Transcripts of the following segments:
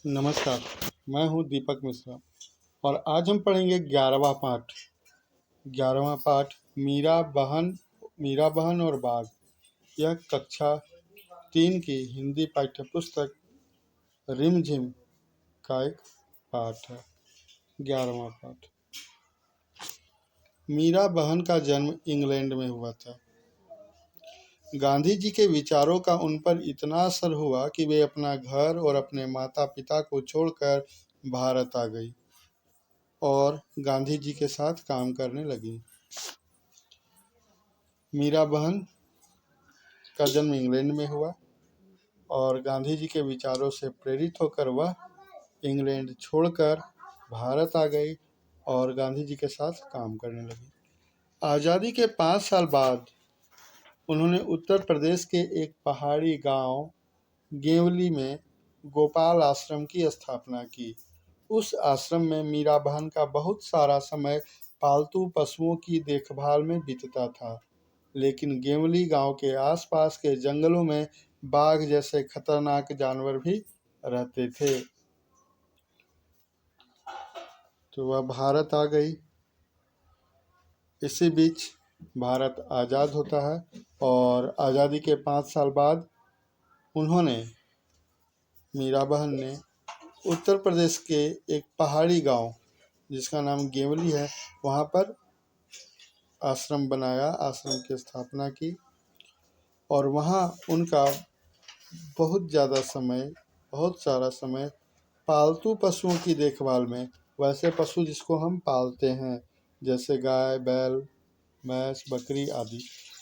नमस्कार। मैं हूं दीपक मिश्रा और आज हम पढ़ेंगे 11वां पाठ। 11वां पाठ मीरा बहन और बाघ। यह कक्षा 3 की हिंदी पाठ्य पुस्तक रिमझिम का एक पाठ है। 11वां पाठ। मीरा बहन का जन्म इंग्लैंड में हुआ था। गांधी जी के विचारों का उन पर इतना असर हुआ कि वे अपना घर और अपने माता पिता को छोड़कर भारत आ गई और गांधी जी के साथ काम करने लगी। मीरा बहन का जन्म इंग्लैंड में हुआ और गांधी जी के विचारों से प्रेरित होकर वह इंग्लैंड छोड़कर भारत आ गई और गांधी जी के साथ काम करने लगी। आज़ादी के 5 साल बाद उन्होंने उत्तर प्रदेश के एक पहाड़ी गांव गेवली में गोपाल आश्रम की स्थापना की। उस आश्रम में मीरा बहन का बहुत सारा समय पालतू पशुओं की देखभाल में बीतता था, लेकिन गेवली गांव के आसपास के जंगलों में बाघ जैसे खतरनाक जानवर भी रहते थे। तो वह भारत आ गई। इसी बीच भारत आज़ाद होता है और आज़ादी के 5 साल बाद मीरा बहन ने उत्तर प्रदेश के एक पहाड़ी गांव जिसका नाम गेवली है, वहाँ पर आश्रम बनाया, आश्रम की स्थापना की और वहाँ उनका बहुत सारा समय पालतू पशुओं की देखभाल में, वैसे पशु जिसको हम पालते हैं जैसे गाय, बैल, भैंस, बकरी आदि,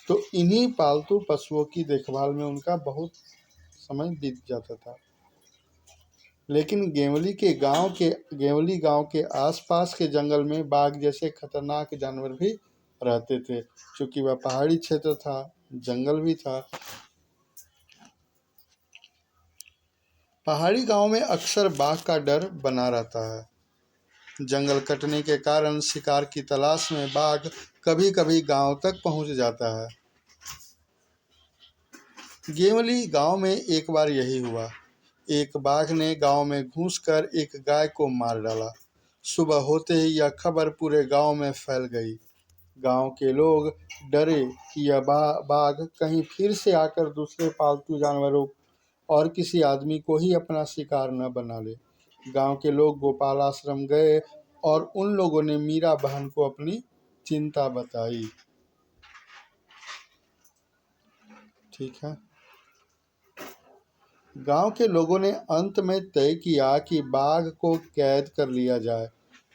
तो इन्हीं पालतू पशुओं की देखभाल में उनका बहुत समय बीत जाता था। लेकिन गेवली गांव के आसपास के जंगल में बाघ जैसे खतरनाक जानवर भी रहते थे। क्योंकि वह पहाड़ी क्षेत्र था, जंगल भी था। पहाड़ी गांव में अक्सर बाघ का डर बना रहता है। जंगल कटने के कारण शिकार की तलाश में बाघ कभी कभी गांव तक पहुंच जाता है। गेवली गांव में एक बार यही हुआ। एक बाघ ने गांव में घुसकर एक गाय को मार डाला। सुबह होते ही यह खबर पूरे गांव में फैल गई। गांव के लोग डरे कि यह बाघ कहीं फिर से आकर दूसरे पालतू जानवरों और किसी आदमी को ही अपना शिकार न बना ले। गांव के लोग गोपाल आश्रम गए और उन लोगों ने मीरा बहन को अपनी चिंता बताई। ठीक है। गांव के लोगों ने अंत में तय किया कि बाघ को कैद कर लिया जाए।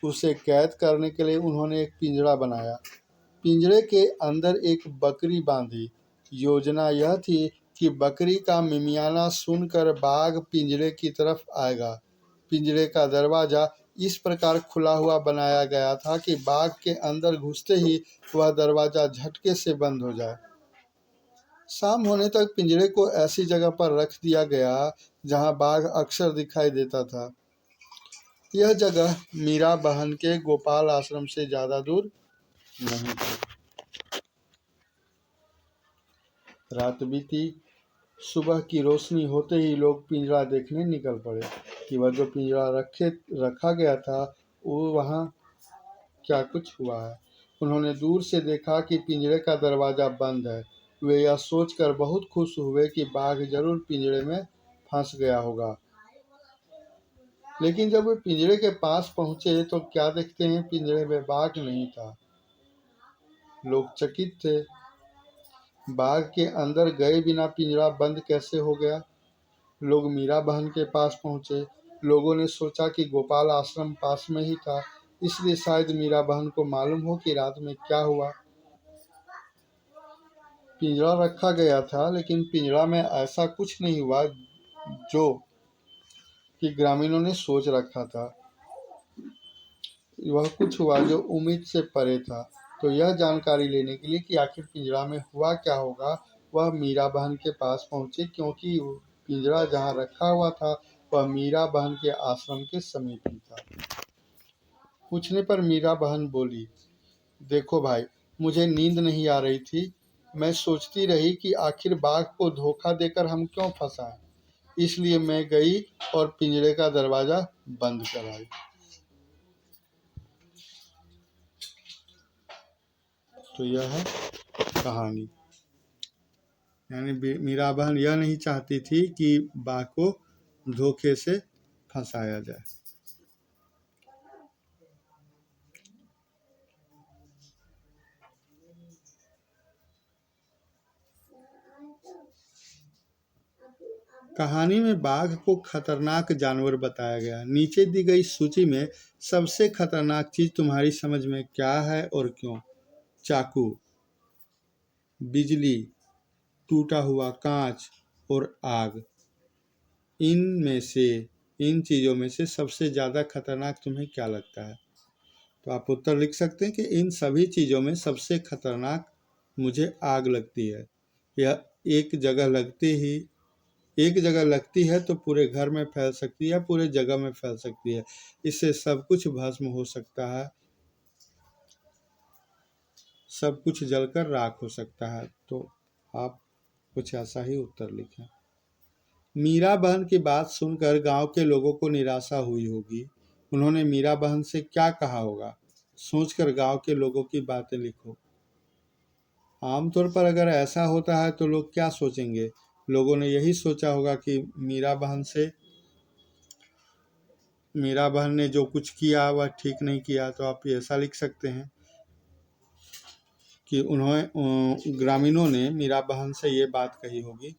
उसे कैद करने के लिए उन्होंने एक पिंजरा बनाया। पिंजरे के अंदर एक बकरी बांधी। योजना यह थी कि बकरी का मिमियाना सुनकर बाघ पिंजरे की तरफ आएगा। पिंजरे का दरवाजा इस प्रकार खुला हुआ बनाया गया था कि बाघ के अंदर घुसते ही वह दरवाजा झटके से बंद हो जाए। शाम होने तक पिंजरे को ऐसी जगह पर रख दिया गया जहां बाघ अक्सर दिखाई देता था। यह जगह मीरा बहन के गोपाल आश्रम से ज्यादा दूर नहीं थी। रात बीती। सुबह की रोशनी होते ही लोग पिंजरा देखने निकल पड़े कि वह जो पिंजरा रखा गया था वो वहाँ क्या कुछ हुआ है। उन्होंने दूर से देखा कि पिंजरे का दरवाजा बंद है। वे यह सोचकर बहुत खुश हुए कि बाघ जरूर पिंजरे में फंस गया होगा। लेकिन जब वे पिंजरे के पास पहुंचे तो क्या देखते हैं, पिंजरे में बाघ नहीं था। लोग चकित थे। बाघ के अंदर गए बिना पिंजरा बंद कैसे हो गया। लोग मीरा बहन के पास पहुंचे। लोगों ने सोचा कि गोपाल आश्रम पास में ही था, इसलिए शायद मीरा बहन को मालूम हो कि रात में क्या हुआ। पिंजरा रखा गया था, लेकिन पिंजरा में ऐसा कुछ नहीं हुआ जो कि ग्रामीणों ने सोच रखा था। वह कुछ हुआ जो उम्मीद से परे था। तो यह जानकारी लेने के लिए कि आखिर पिंजरा में हुआ क्या होगा, वह मीरा बहन के पास पहुंचे, क्योंकि पिंजरा जहां रखा हुआ था वह मीरा बहन के आश्रम के समीप ही था। पूछने पर मीरा बहन बोली, देखो भाई, मुझे नींद नहीं आ रही थी। मैं सोचती रही कि आखिर बाघ को धोखा देकर हम क्यों फंसाएं। इसलिए मैं गई और पिंजरे का दरवाज़ा बंद कराई। तो यह है कहानी। यानी मीरा बहन यह नहीं चाहती थी कि बाघ को धोखे से फंसाया जाए। कहानी में बाघ को खतरनाक जानवर बताया गया। नीचे दी गई सूची में सबसे खतरनाक चीज तुम्हारी समझ में क्या है और क्यों? चाकू, बिजली, टूटा हुआ कांच और आग। इन चीजों में से सबसे ज्यादा खतरनाक तुम्हें क्या लगता है? तो आप उत्तर लिख सकते हैं कि इन सभी चीजों में सबसे खतरनाक मुझे आग लगती है। यह एक जगह लगती है तो पूरे घर में फैल सकती है, पूरे जगह में फैल सकती है। इससे सब कुछ भस्म हो सकता है, सब कुछ जलकर राख हो सकता है। तो आप कुछ ऐसा ही उत्तर लिखें। मीरा बहन की बात सुनकर गांव के लोगों को निराशा हुई होगी। उन्होंने मीरा बहन से क्या कहा होगा? सोचकर गांव के लोगों की बातें लिखो। आमतौर पर अगर ऐसा होता है तो लोग क्या सोचेंगे? लोगों ने यही सोचा होगा कि मीरा बहन ने जो कुछ किया वह ठीक नहीं किया। तो आप ऐसा लिख सकते हैं कि ग्रामीणों ने मीरा बहन से ये बात कही होगी,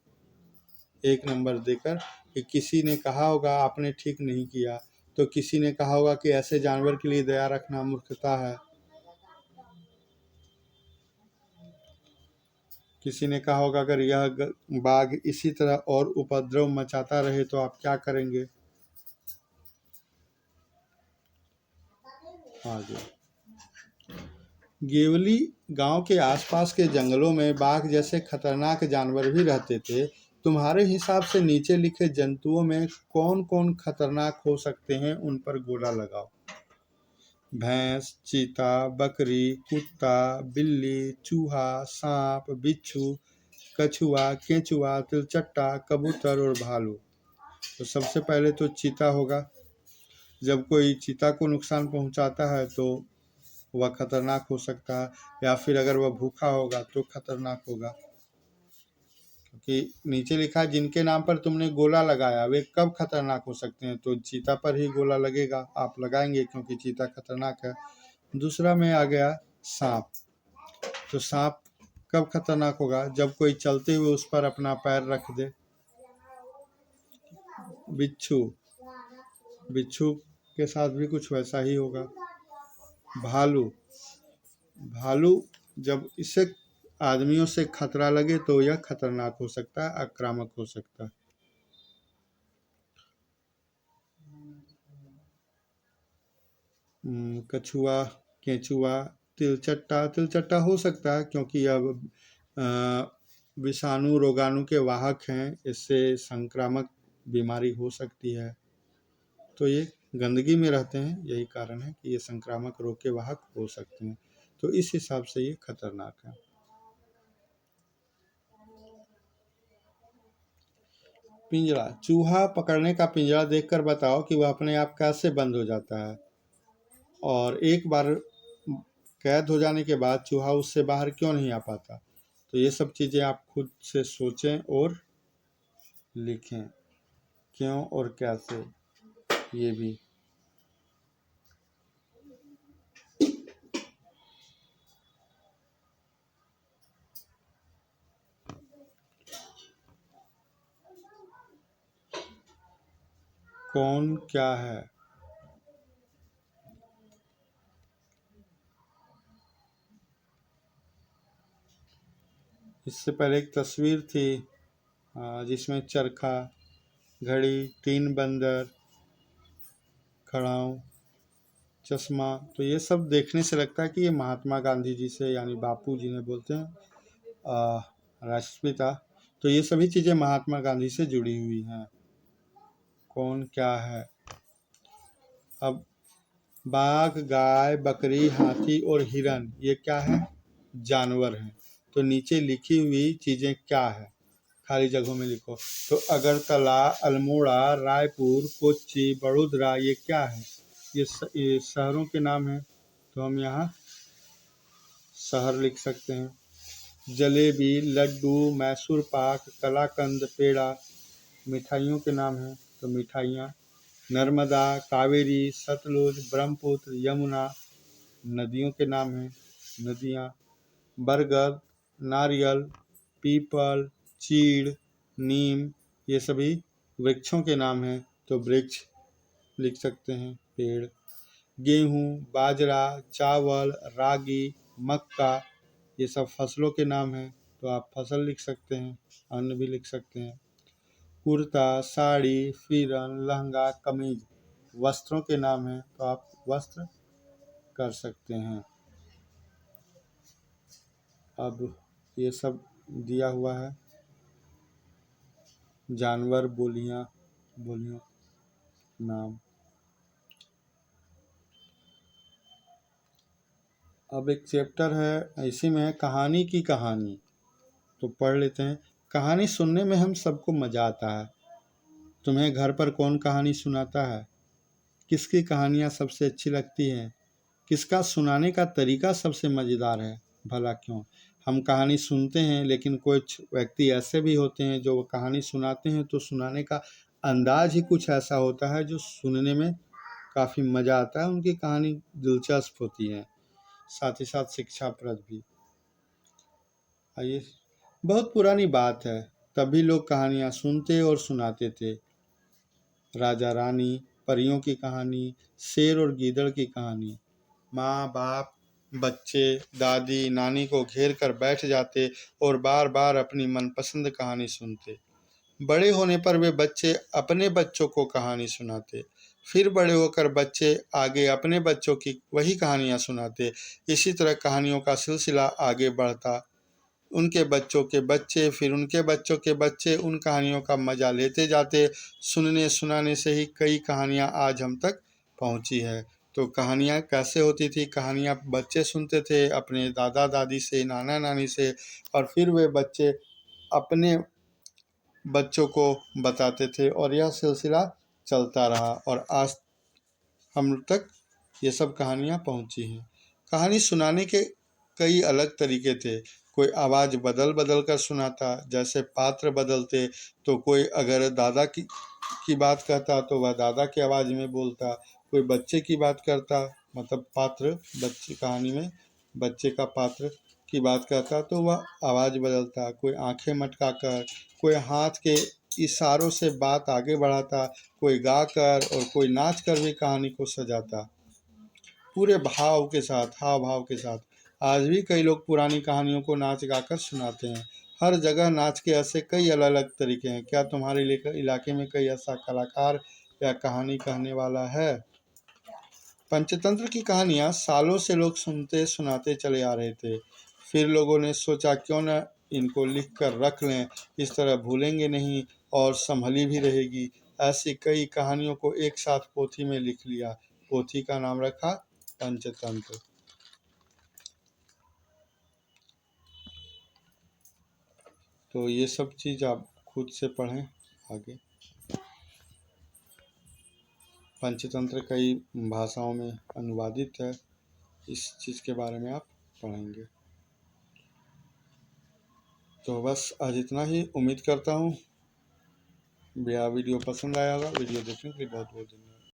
1 नंबर देकर, कि किसी ने कहा होगा आपने ठीक नहीं किया, तो किसी ने कहा होगा कि ऐसे जानवर के लिए दया रखना मूर्खता है। किसी ने कहा होगा अगर यह बाघ इसी तरह और उपद्रव मचाता रहे तो आप क्या करेंगे? आगे, गेवली गांव के आसपास के जंगलों में बाघ जैसे खतरनाक जानवर भी रहते थे। तुम्हारे हिसाब से नीचे लिखे जंतुओं में कौन कौन खतरनाक हो सकते हैं, उन पर गोला लगाओ। भैंस, चीता, बकरी, कुत्ता, बिल्ली, चूहा, सांप, बिच्छू, कछुआ, केंचुआ, तिलचट्टा, कबूतर और भालू। तो सबसे पहले तो चीता होगा। जब कोई चीता को नुकसान पहुंचाता है तो वह खतरनाक हो सकता है, या फिर अगर वह भूखा होगा तो खतरनाक होगा। क्योंकि नीचे लिखा है जिनके नाम पर तुमने गोला लगाया वे कब खतरनाक हो सकते हैं, तो चीता पर ही गोला लगेगा, आप लगाएंगे क्योंकि चीता खतरनाक है। दूसरा में आ गया सांप। तो सांप कब खतरनाक होगा? जब कोई चलते हुए उस पर अपना पैर रख दे। बिच्छू के साथ भी कुछ वैसा ही होगा। भालू जब इसे आदमियों से खतरा लगे तो यह खतरनाक हो सकता है, आक्रामक हो सकता है। कछुआ, केंचुआ, तिलचट्टा हो सकता है क्योंकि अब विषाणु रोगाणु के वाहक हैं, इससे संक्रामक बीमारी हो सकती है। तो ये गंदगी में रहते हैं, यही कारण है कि ये संक्रामक रोग के वाहक हो सकते हैं। तो इस हिसाब से ये खतरनाक है। पिंजरा, चूहा पकड़ने का पिंजरा देखकर बताओ कि वह अपने आप कैसे बंद हो जाता है, और एक बार कैद हो जाने के बाद चूहा उससे बाहर क्यों नहीं आ पाता। तो ये सब चीज़ें आप खुद से सोचें और लिखें, क्यों और कैसे, ये भी। कौन क्या है? इससे पहले एक तस्वीर थी जिसमें चरखा, घड़ी, 3 बंदर, खड़ाऊं, चश्मा। तो ये सब देखने से लगता है कि ये महात्मा गांधी जी से, यानी बापू जी ने बोलते हैं, राष्ट्रपिता। तो ये सभी चीज़ें महात्मा गांधी से जुड़ी हुई हैं। कौन क्या है? अब बाघ, गाय, बकरी, हाथी और हिरन ये क्या है? जानवर हैं। तो नीचे लिखी हुई चीज़ें क्या है? खाली जगहों में लिखो। तो अगरतला, अल्मोड़ा, रायपुर, कोच्चि, बड़ोदरा ये क्या है? ये शहरों के नाम हैं, तो हम यहाँ शहर लिख सकते हैं। जलेबी, लड्डू, मैसूर पाक, कलाकंद, पेड़ा मिठाइयों के नाम हैं, तो मिठाइयाँ। नर्मदा, कावेरी, सतलुज, ब्रह्मपुत्र, यमुना नदियों के नाम हैं, नदियाँ। बरगद, नारियल, पीपल, चीड़, नीम ये सभी वृक्षों के नाम हैं, तो वृक्ष लिख सकते हैं, पेड़। गेहूँ, बाजरा, चावल, रागी, मक्का ये सब फसलों के नाम हैं, तो आप फसल लिख सकते हैं, अन्न भी लिख सकते हैं। कुर्ता, साड़ी, फिरन, लहंगा, कमीज वस्त्रों के नाम हैं, तो आप वस्त्र कर सकते हैं। अब ये सब दिया हुआ है, जानवर, बोलियों नाम। अब एक चैप्टर है, इसी में है कहानी की कहानी, तो पढ़ लेते हैं। कहानी सुनने में हम सबको मज़ा आता है। तुम्हें घर पर कौन कहानी सुनाता है? किसकी कहानियाँ सबसे अच्छी लगती हैं? किसका सुनाने का तरीका सबसे मज़ेदार है? भला क्यों? हम कहानी सुनते हैं, लेकिन कुछ व्यक्ति ऐसे भी होते हैं जो कहानी सुनाते हैं तो सुनाने का अंदाज ही कुछ ऐसा होता है जो सुनने में काफ़ी मज़ा आता है। उनकी कहानी दिलचस्प होती है, साथ ही साथ शिक्षाप्रद भी। आइए, बहुत पुरानी बात है, तभी लोग कहानियाँ सुनते और सुनाते थे। राजा रानी, परियों की कहानी, शेर और गीदड़ की कहानी। माँ बाप, बच्चे दादी नानी को घेर कर बैठ जाते और बार बार अपनी मनपसंद कहानी सुनते। बड़े होने पर वे बच्चे अपने बच्चों को कहानी सुनाते। फिर बड़े होकर बच्चे आगे अपने बच्चों की वही कहानियाँ सुनाते। इसी तरह कहानियों का सिलसिला आगे बढ़ता। उनके बच्चों के बच्चे, फिर उनके बच्चों के बच्चे उन कहानियों का मज़ा लेते जाते। सुनने सुनाने से ही कई कहानियाँ आज हम तक पहुँची है। तो कहानियाँ कैसे होती थी? कहानियाँ बच्चे सुनते थे अपने दादा दादी से, नाना नानी से, और फिर वे बच्चे अपने बच्चों को बताते थे, और यह सिलसिला चलता रहा और आज हम तक ये सब कहानियाँ पहुँची हैं। कहानी सुनाने के कई अलग तरीके थे। कोई आवाज़ बदल बदल कर सुनाता, जैसे पात्र बदलते, तो कोई अगर दादा की बात कहता तो वह दादा की आवाज़ में बोलता। कोई बच्चे की बात करता, मतलब पात्र बच्चे कहानी में बच्चे का पात्र की बात कहता तो वह आवाज़ बदलता। कोई आंखें मटकाकर, कोई हाथ के इशारों से बात आगे बढ़ाता, कोई गाकर और कोई नाच कर भी कहानी को सजाता, पूरे भाव के साथ, हाव भाव के साथ। आज भी कई लोग पुरानी कहानियों को नाच गाकर सुनाते हैं। हर जगह नाच के ऐसे कई अलग अलग तरीके हैं। क्या तुम्हारे इलाके में कोई ऐसा कलाकार या कहानी कहने वाला है? पंचतंत्र की कहानियाँ सालों से लोग सुनते सुनाते चले आ रहे थे। फिर लोगों ने सोचा क्यों न इनको लिख कर रख लें, इस तरह भूलेंगे नहीं और संभली भी रहेगी। ऐसी कई कहानियों को एक साथ पोथी में लिख लिया। पोथी का नाम रखा पंचतंत्र। तो ये सब चीज़ आप खुद से पढ़ें आगे। पंचतंत्र कई भाषाओं में अनुवादित है, इस चीज़ के बारे में आप पढ़ेंगे। तो बस आज इतना ही। उम्मीद करता हूँ मेरा वीडियो पसंद आया होगा। वीडियो देखने के लिए बहुत बहुत धन्यवाद।